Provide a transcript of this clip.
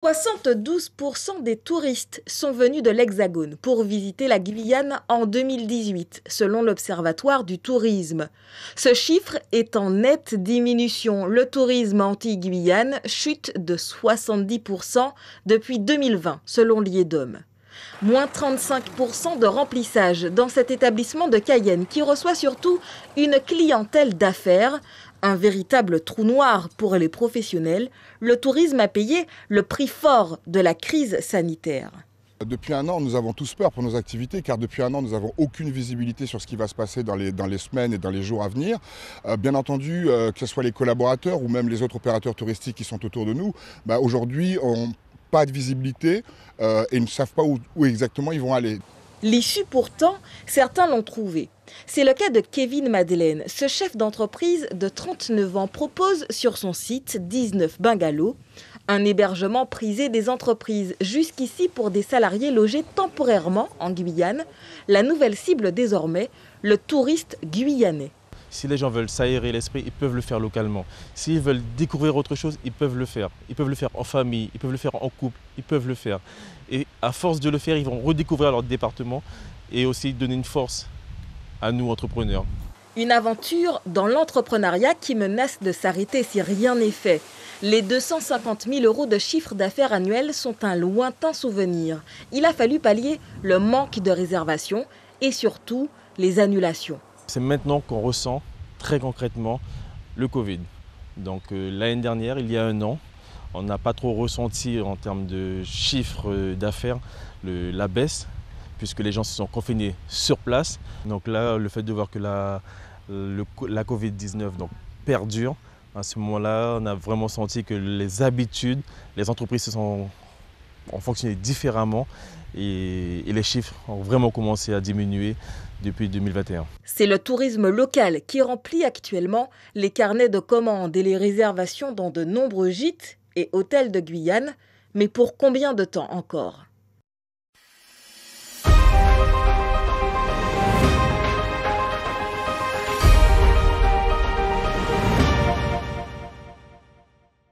72% des touristes sont venus de l'Hexagone pour visiter la Guyane en 2018, selon l'Observatoire du tourisme. Ce chiffre est en nette diminution. Le tourisme Antilles-Guyane chute de 70% depuis 2020, selon l'IEDOM. Moins 35% de remplissage dans cet établissement de Cayenne qui reçoit surtout une clientèle d'affaires. Un véritable trou noir pour les professionnels. Le tourisme a payé le prix fort de la crise sanitaire. Depuis un an, nous avons tous peur pour nos activités, car depuis un an, nous n'avons aucune visibilité sur ce qui va se passer dans les semaines et dans les jours à venir. Bien entendu, que ce soit les collaborateurs ou même les autres opérateurs touristiques qui sont autour de nous, aujourd'hui, n'ont pas de visibilité et ne savent pas où exactement ils vont aller. L'issue pourtant, certains l'ont trouvé. C'est le cas de Kevin Madeleine. Ce chef d'entreprise de 39 ans propose sur son site 19 bungalows, un hébergement prisé des entreprises jusqu'ici pour des salariés logés temporairement en Guyane. La nouvelle cible désormais, le touriste guyanais. Si les gens veulent s'aérer l'esprit, ils peuvent le faire localement. S'ils veulent découvrir autre chose, ils peuvent le faire. Ils peuvent le faire en famille, ils peuvent le faire en couple, ils peuvent le faire. Et à force de le faire, ils vont redécouvrir leur département et aussi donner une force à nous, entrepreneurs. Une aventure dans l'entrepreneuriat qui menace de s'arrêter si rien n'est fait. Les 250 000 € de chiffre d'affaires annuel sont un lointain souvenir. Il a fallu pallier le manque de réservations et surtout les annulations. C'est maintenant qu'on ressent très concrètement le Covid. Donc l'année dernière, il y a un an, on n'a pas trop ressenti en termes de chiffre d'affaires la baisse, puisque les gens se sont confinés sur place. Donc là, le fait de voir que la Covid-19 perdure, à ce moment-là, on a vraiment senti que les habitudes, les entreprises ont fonctionné différemment et les chiffres ont vraiment commencé à diminuer depuis 2021. C'est le tourisme local qui remplit actuellement les carnets de commandes et les réservations dans de nombreux gîtes et hôtels de Guyane. Mais pour combien de temps encore ?